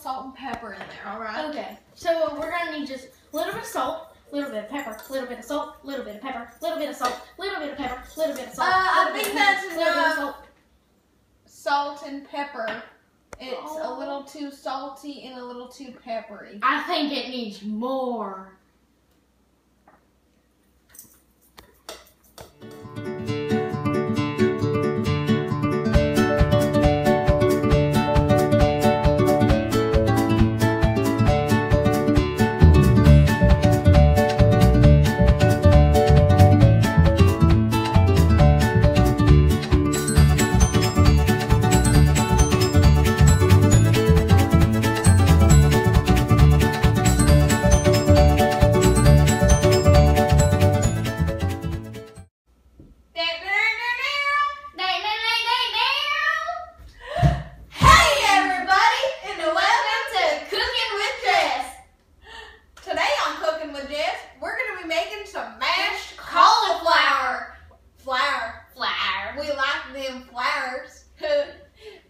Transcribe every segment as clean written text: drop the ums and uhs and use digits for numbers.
salt and pepper in there, all right? Okay. So we're gonna need just a little bit of salt, a little bit of pepper, a little bit of salt, a little bit of pepper, a little bit of salt, a little bit of pepper, a little bit of salt. I think that's enough. Salt and pepper. It's a little too salty and a little too peppery. I think it needs more.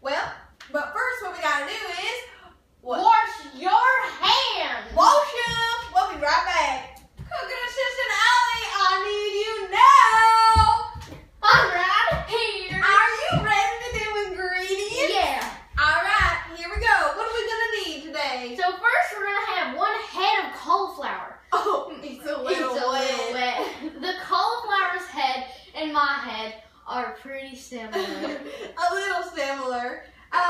Well, but first what we gotta do is what? Wash your hands. Wash them. We'll be right back. Cooking assistant Allie, I need you now. I'm right here. Are you ready to do ingredients? Yeah. All right, here we go. What are we gonna need today? So first we're gonna have 1 head of cauliflower. Oh, it's a little wet. The cauliflower's head and my head are pretty similar. A little similar.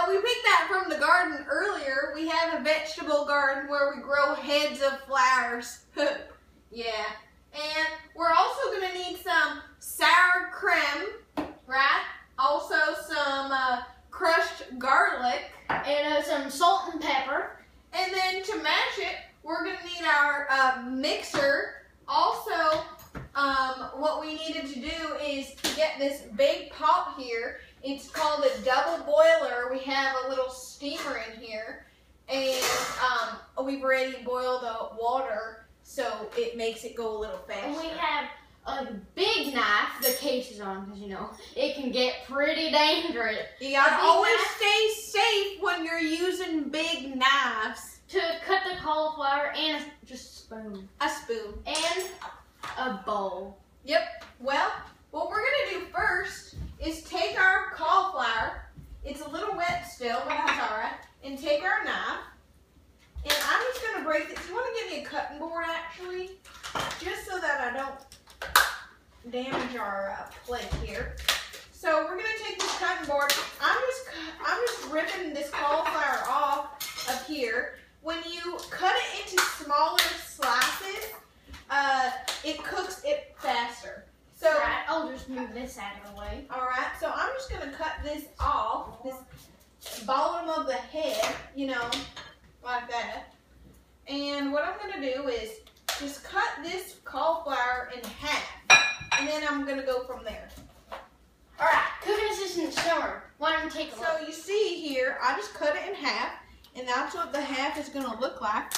We picked that from the garden earlier. We have a vegetable garden where we grow heads of flowers. Yeah. And we're also going to need some sour cream, right? Also some crushed garlic. And some salt and pepper. And then to mash it, we're going to need our mixer. Also, what we needed to do is to get this big pot here. It's called a double boiler. We have a little steamer in here, and we've already boiled the water, so it makes it go a little faster. And we have a big knife. The case is on because, you know, it can get pretty dangerous. You gotta always stay safe when you're using big knives. To cut the cauliflower and just a spoon. A spoon. And a bowl. Yep. Well, what we're going to do first is take our cauliflower. It's a little wet still, but that's all right. And take our knife. And I'm just going to break this. You want to give me a cutting board, actually? Just so that I don't damage our plate here. So we're going to take this cutting board. I'm just ripping this cauliflower off of here. When you cut it into smaller slices, it cooks it faster. So right, I'll just move this out of the way. All right, so I'm just gonna cut this off, this bottom of the head, you know, like that. And what I'm gonna do is just cut this cauliflower in half, and then I'm gonna go from there. All right, cooking assistant Summer, why don't you take a look? So you see here, I just cut it in half, and that's what the half is gonna look like.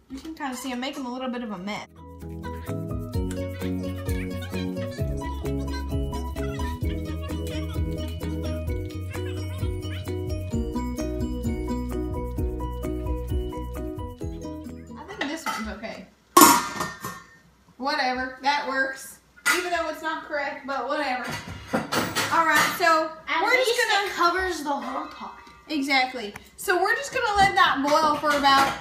You can kind of see I'm making a little bit of a mess. Okay. Whatever, that works. Even though it's not correct, but whatever. Alright, so we're just gonna it covers the whole top. Exactly. So we're just gonna let that boil for about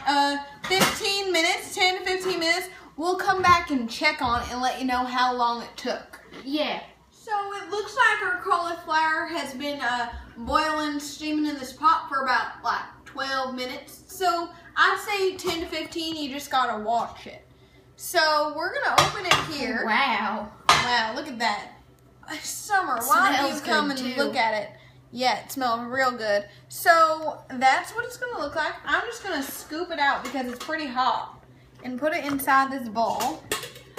15 minutes, 10 to 15 minutes. We'll come back and check on it and let you know how long it took. Yeah. So it looks like our cauliflower has been boiling, steaming in this pot for about like 12 minutes. So I'd say 10 to 15, you just gotta watch it. So we're gonna open it here. Wow. Wow, look at that. Summer, why don't you come and look at it? Yeah, it smells real good. So that's what it's gonna look like. I'm just gonna scoop it out because it's pretty hot and put it inside this bowl.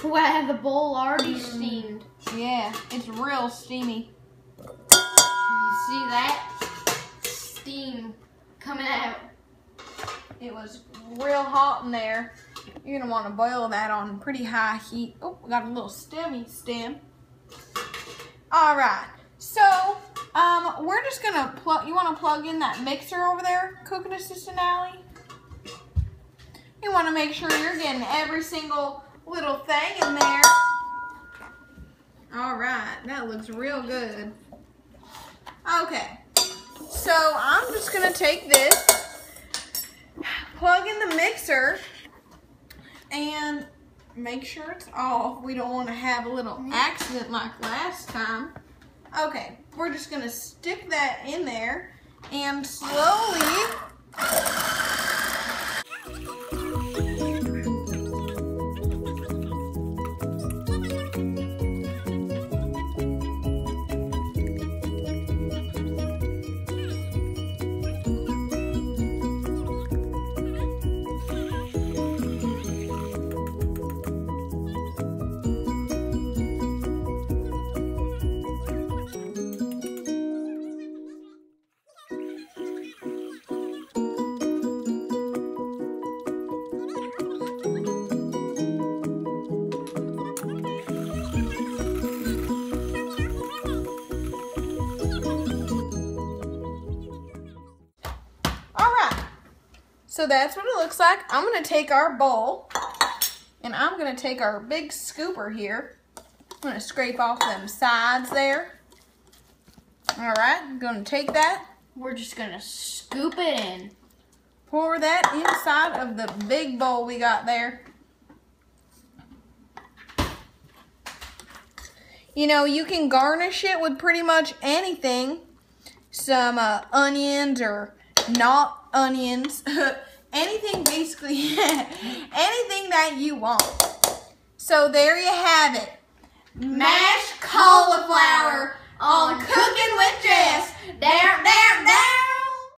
Wow, the bowl already steamed. Yeah, it's real steamy. You see that? Steam coming out. It was real hot in there. You're gonna want to boil that on pretty high heat. Oh, we got a little stem. All right, so we're just gonna plug. You want to plug in that mixer over there, Cooking Assistant Allie? You want to make sure you're getting every single little thing in there. All right, that looks real good. Okay, so I'm just gonna take this, plug in the mixer, and make sure it's off. We don't want to have a little accident like last time. Okay, we're just gonna stick that in there and slowly So that's what it looks like. I'm going to take our bowl and I'm going to take our big scooper here. I'm going to scrape off them sides there. All right, I'm going to take that. We're just going to scoop it in. Pour that inside of the big bowl we got there. You know, you can garnish it with pretty much anything. Some onions or not onions. Anything basically, anything that you want. So there you have it. Mashed cauliflower on Cooking with Jess.